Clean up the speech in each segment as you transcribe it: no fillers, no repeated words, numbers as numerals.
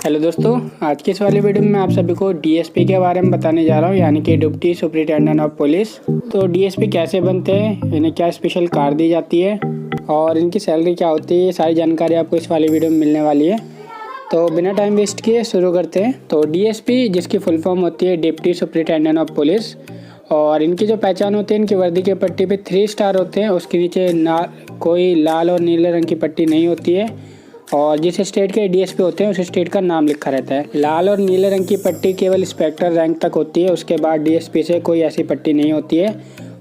Hello दोस्तों, आज की इस वाली वीडियो में मैं आप सभी को डीएसपी के बारे में बताने जा रहा हूँ, यानी कि डिप्टी सुपरिटेंडेंट ऑफ पुलिस। तो डीएसपी कैसे बनते हैं, इन्हें क्या स्पेशल कार दी जाती है और इनकी सैलरी क्या होती है, ये सारी जानकारी आपको इस वाली वीडियो में मिलने वाली है। तो बिना टाइम वेस्ट किए शुरू करते हैं। तो डीएसपी, जिसकी फुल फॉर्म होती है डिप्टी सुपरिटेंडेंट ऑफ पुलिस, और इनकी जो पहचान होती है, इनकी वर्दी के पट्टी पे 3 स्टार होते हैं, उसके नीचे कोई लाल और नीले रंग की पट्टी नहीं होती है। और जिस स्टेट के डीएसपी होते हैं उस स्टेट का नाम लिखा रहता है। लाल और नीले रंग की पट्टी केवल इंस्पेक्टर रैंक तक होती है, उसके बाद डीएसपी से कोई ऐसी पट्टी नहीं होती है।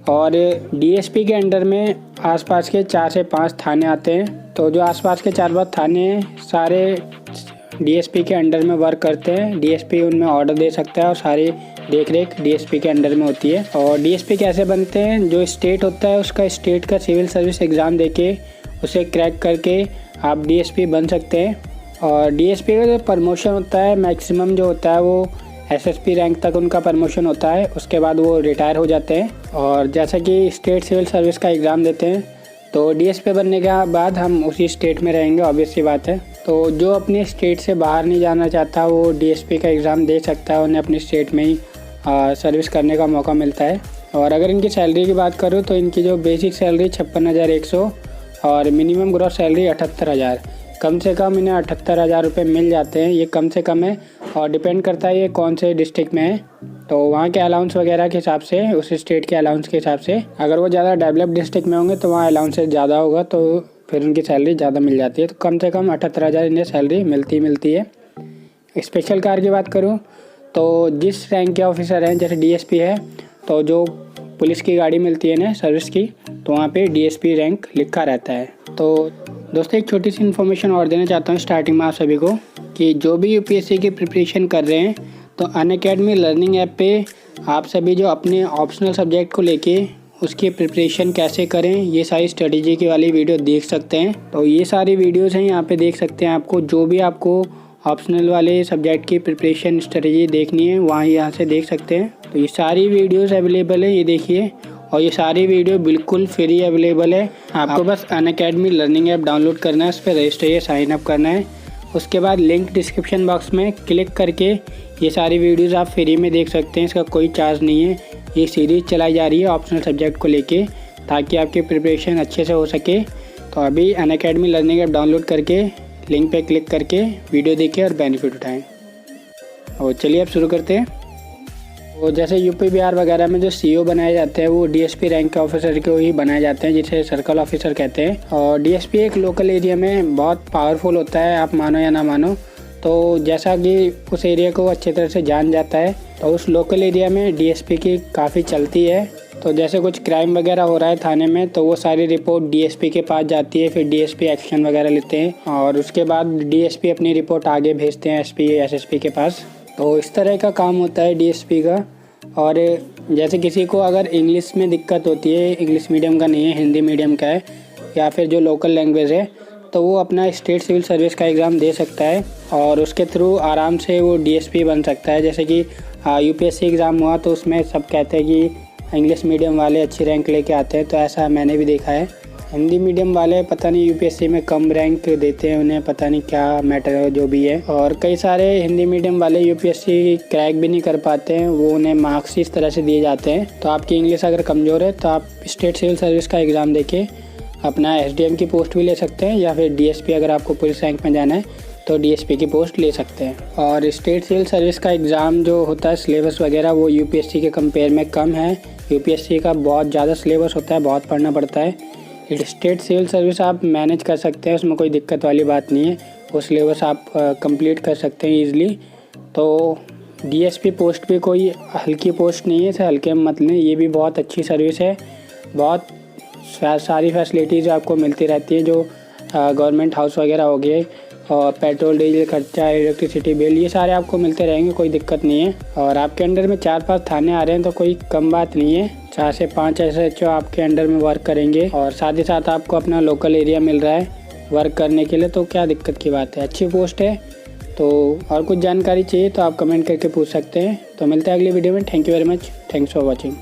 और डीएसपी के अंडर में आसपास के 4 से 5 थाने आते हैं। तो जो आसपास के 4-5 थाने हैं, सारे डीएसपी के अंडर में वर्क करते हैं। डीएसपी उनमें ऑर्डर दे सकता है और सारी देख-रेख डीएसपी के अंडर में होती है। और डीएसपी कैसे बनते हैं, जो स्टेट होता है उसका स्टेट का सिविल सर्विस एग्ज़ाम देके उसे क्रैक करके आप डीएसपी बन सकते हैं। और डीएसपी का जो प्रमोशन होता है, मैक्सिमम जो होता है वो एसएसपी रैंक तक उनका प्रमोशन होता है, उसके बाद वो रिटायर हो जाते हैं। और जैसा कि स्टेट सिविल सर्विस का एग्ज़ाम देते हैं, तो डीएसपी बनने के बाद हम उसी स्टेट में रहेंगे, ऑब्वियस सी बात है। तो जो अपने स्टेट से बाहर नहीं जाना चाहता वो डीएसपी का एग्ज़ाम दे सकता है, उन्हें अपनी स्टेट में ही सर्विस करने का मौका मिलता है। और अगर इनकी सैलरी की बात करूँ तो इनकी जो बेसिक सैलरी 56,100 और मिनिमम ग्रॉस सैलरी 78,000, कम से कम इन्हें 78,000 रुपये मिल जाते हैं। ये कम से कम है और डिपेंड करता है ये कौन से डिस्ट्रिक्ट में है, तो वहाँ के अलाउंस वगैरह के हिसाब से, उस स्टेट के अलाउंस के हिसाब से। अगर वो ज़्यादा डेवलप डिस्ट्रिक्ट में होंगे तो वहाँ अलाउंसेस ज़्यादा होगा, तो फिर उनकी सैलरी ज़्यादा मिल जाती है। तो कम से कम 78,000 इन्हें सैलरी मिलती है। स्पेशल कार की बात करूँ तो जिस रैंक के ऑफिसर हैं, जैसे डीएसपी है, तो जो पुलिस की गाड़ी मिलती है ना सर्विस की, तो वहाँ पे डीएसपी रैंक लिखा रहता है। तो दोस्तों, एक छोटी सी इन्फॉर्मेशन और देना चाहता हूँ स्टार्टिंग में आप सभी को, कि जो भी यूपीएससी की प्रिपरेशन कर रहे हैं, तो अनअकैडमी लर्निंग ऐप पे आप सभी जो अपने ऑप्शनल सब्जेक्ट को लेके उसकी प्रिपरेशन कैसे करें, ये सारी स्ट्रेटेजी की वाली वीडियो देख सकते हैं। तो ये सारी वीडियोज़ हैं, यहाँ पे देख सकते हैं। आपको जो भी आपको ऑप्शनल वाले सब्जेक्ट की प्रिपरेशन स्ट्रेटेजी देखनी है, वहाँ यहाँ से देख सकते हैं। तो ये सारी वीडियोज़ अवेलेबल है, ये देखिए। और ये सारी वीडियो बिल्कुल फ्री अवेलेबल है। आपको बस अनअकैडमी लर्निंग ऐप डाउनलोड करना है, उस पर रजिस्टर या साइन अप करना है। उसके बाद लिंक डिस्क्रिप्शन बॉक्स में क्लिक करके ये सारी वीडियोज़ आप फ्री में देख सकते हैं, इसका कोई चार्ज नहीं है। ये सीरीज़ चलाई जा रही है ऑप्शनल सब्जेक्ट को लेके, ताकि आपकी प्रिपरेशन अच्छे से हो सके। तो अभी अनअकैडमी लर्निंग ऐप डाउनलोड करके लिंक पे क्लिक करके वीडियो देखें और बेनिफिट उठाएं। और चलिए अब शुरू करते हैं। वो जैसे यूपी बिहार वगैरह में जो सीओ बनाए जाते हैं, वो डीएसपी रैंक के ऑफिसर को ही बनाए जाते हैं, जिसे सर्कल ऑफिसर कहते हैं। और डीएसपी एक लोकल एरिया में बहुत पावरफुल होता है, आप मानो या ना मानो। तो जैसा कि उस एरिया को अच्छी तरह से जान जाता है, तो उस लोकल एरिया में डीएसपी की काफ़ी चलती है। तो जैसे कुछ क्राइम वगैरह हो रहा है थाने में, तो वो सारी रिपोर्ट डीएसपी के पास जाती है, फिर डीएसपी एक्शन वगैरह लेते हैं और उसके बाद डीएसपी अपनी रिपोर्ट आगे भेजते हैं एसपी एसएसपी के पास। तो इस तरह का काम होता है डीएसपी का। और जैसे किसी को अगर इंग्लिश में दिक्कत होती है, इंग्लिश मीडियम का नहीं है, हिंदी मीडियम का है, या फिर जो लोकल लैंग्वेज है, तो वो अपना स्टेट सिविल सर्विस का एग्ज़ाम दे सकता है और उसके थ्रू आराम से वो डीएसपी बन सकता है। जैसे कि यूपीएससी एग्ज़ाम हुआ तो उसमें सब कहते हैं कि इंग्लिश मीडियम वाले अच्छी रैंक लेके आते हैं, तो ऐसा मैंने भी देखा है। हिंदी मीडियम वाले पता नहीं यूपीएससी में कम रैंक देते हैं, उन्हें पता नहीं क्या मैटर है, जो भी है। और कई सारे हिंदी मीडियम वाले यूपीएससी क्रैक भी नहीं कर पाते हैं, वो उन्हें मार्क्स इस तरह से दिए जाते हैं। तो आपकी इंग्लिश अगर कमज़ोर है तो आप स्टेट सिविल सर्विस का एग्ज़ाम देके अपना एसडीएम की पोस्ट भी ले सकते हैं, या फिर डीएसपी, अगर आपको पुलिस रैंक में जाना है तो डीएसपी की पोस्ट ले सकते हैं। और स्टेट सिविल सर्विस का एग्ज़ाम जो होता है, सिलेबस वगैरह, वो यूपीएससी के कंपेयर में कम है। यूपीएससी का बहुत ज़्यादा सिलेबस होता है, बहुत पढ़ना पड़ता है। स्टेट सिविल सर्विस आप मैनेज कर सकते हैं, उसमें कोई दिक्कत वाली बात नहीं है, वो सिलेबस आप कंप्लीट कर सकते हैं ईज़िली। तो डीएसपी पोस्ट भी कोई हल्की पोस्ट नहीं है, इसे हल्के में मत लें, ये भी बहुत अच्छी सर्विस है। बहुत सारी फैसिलिटीज़ आपको मिलती रहती है, जो गवर्नमेंट हाउस वगैरह हो गए, और पेट्रोल डीजल खर्चा, इलेक्ट्रिसिटी बिल, ये सारे आपको मिलते रहेंगे, कोई दिक्कत नहीं है। और आपके अंडर में 4-5 थाने आ रहे हैं तो कोई कम बात नहीं है। 4 से 5 एसएचओ आपके अंडर में वर्क करेंगे और साथ ही साथ आपको अपना लोकल एरिया मिल रहा है वर्क करने के लिए, तो क्या दिक्कत की बात है, अच्छी पोस्ट है। तो और कुछ जानकारी चाहिए तो आप कमेंट करके पूछ सकते हैं। तो मिलते हैं अगली वीडियो में। Thank you very much, thanks for watching.